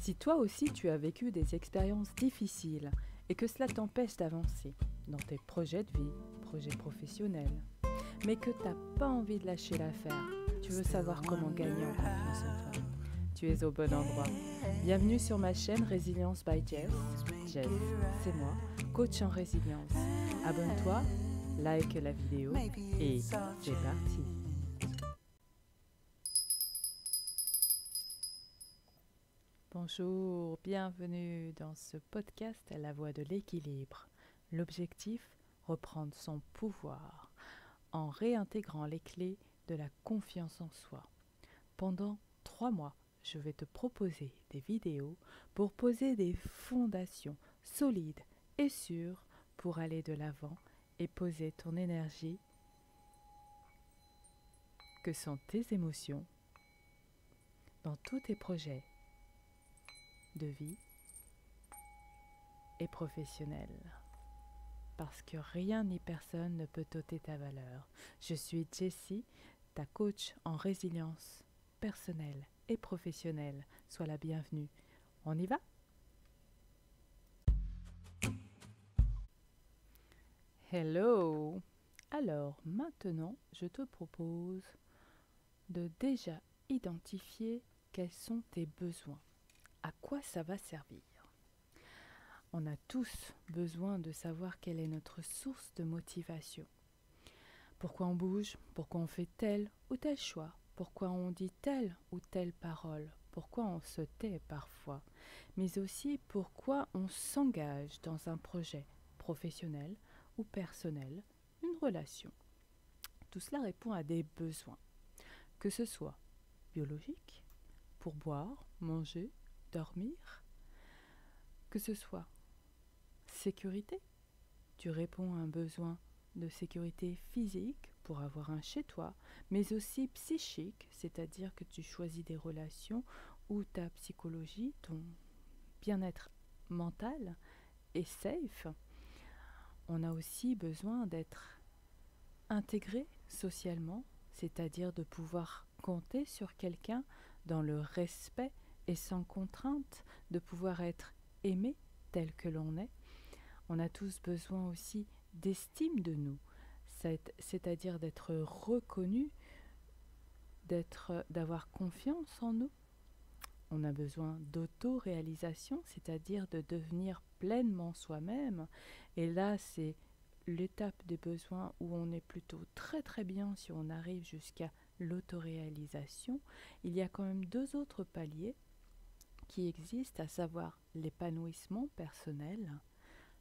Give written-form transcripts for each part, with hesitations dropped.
Si toi aussi tu as vécu des expériences difficiles et que cela t'empêche d'avancer dans tes projets de vie, projets professionnels, mais que tu n'as pas envie de lâcher l'affaire, tu veux savoir comment gagner en confiance en toi, tu es au bon endroit. Bienvenue sur ma chaîne Résilience by Jess. Jess, c'est moi, coach en résilience. Abonne-toi, like la vidéo et c'est parti. Bonjour, bienvenue dans ce podcast à la voix de l'équilibre. L'objectif, reprendre son pouvoir en réintégrant les clés de la confiance en soi. Pendant 3 mois, je vais te proposer des vidéos pour poser des fondations solides et sûres pour aller de l'avant et poser ton énergie, que sont tes émotions, dans tous tes projets de vie et professionnels. Parce que rien ni personne ne peut ôter ta valeur. Je suis Jessie, ta coach en résilience personnelle et professionnelle. Sois la bienvenue. On y va? Hello! Alors maintenant, je te propose de déjà identifier quels sont tes besoins. À quoi ça va servir? On a tous besoin de savoir quelle est notre source de motivation. Pourquoi on bouge? Pourquoi on fait tel ou tel choix? Pourquoi on dit telle ou telle parole? Pourquoi on se tait parfois? Mais aussi pourquoi on s'engage dans un projet professionnel ou personnel, une relation. Tout cela répond à des besoins, que ce soit biologique, pour boire, manger, dormir, que ce soit sécurité, tu réponds à un besoin de sécurité physique pour avoir un chez-toi, mais aussi psychique, c'est-à-dire que tu choisis des relations où ta psychologie, ton bien-être mental est safe. On a aussi besoin d'être intégré socialement, c'est-à-dire de pouvoir compter sur quelqu'un dans le respect et sans contrainte, de pouvoir être aimé tel que l'on est. On a tous besoin aussi d'estime de nous, c'est-à-dire d'être reconnu, d'avoir confiance en nous. On a besoin d'auto-réalisation, c'est-à-dire de devenir pleinement soi-même. Et là, c'est l'étape des besoins où on est plutôt très très bien si on arrive jusqu'à l'autoréalisation. Il y a quand même 2 autres paliers qui existent, à savoir l'épanouissement personnel,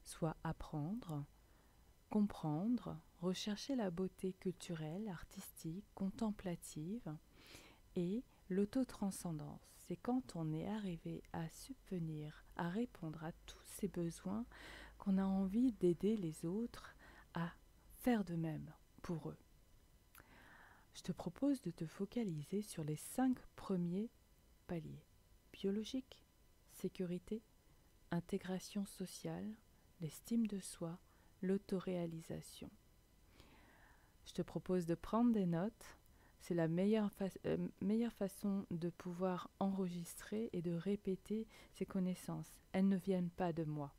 soit apprendre, comprendre, rechercher la beauté culturelle, artistique, contemplative, et l'autotranscendance. C'est quand on est arrivé à subvenir, à répondre à tous ces besoins, qu'on a envie d'aider les autres à faire de même pour eux. Je te propose de te focaliser sur les 5 premiers paliers: biologique, sécurité, intégration sociale, l'estime de soi, l'autoréalisation. Je te propose de prendre des notes. C'est la meilleure façon de pouvoir enregistrer et de répéter ces connaissances. Elles ne viennent pas de moi.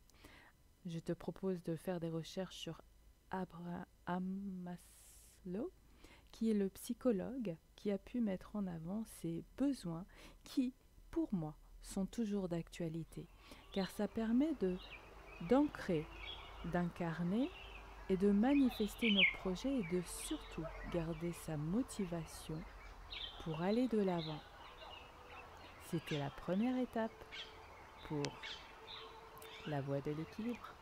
Je te propose de faire des recherches sur Abraham Maslow, qui est le psychologue qui a pu mettre en avant ces besoins qui, pour moi, sont toujours d'actualité. Car ça permet d'ancrer, d'incarner et de manifester nos projets et de surtout garder sa motivation pour aller de l'avant. C'était la première étape pour la voie de l'équilibre.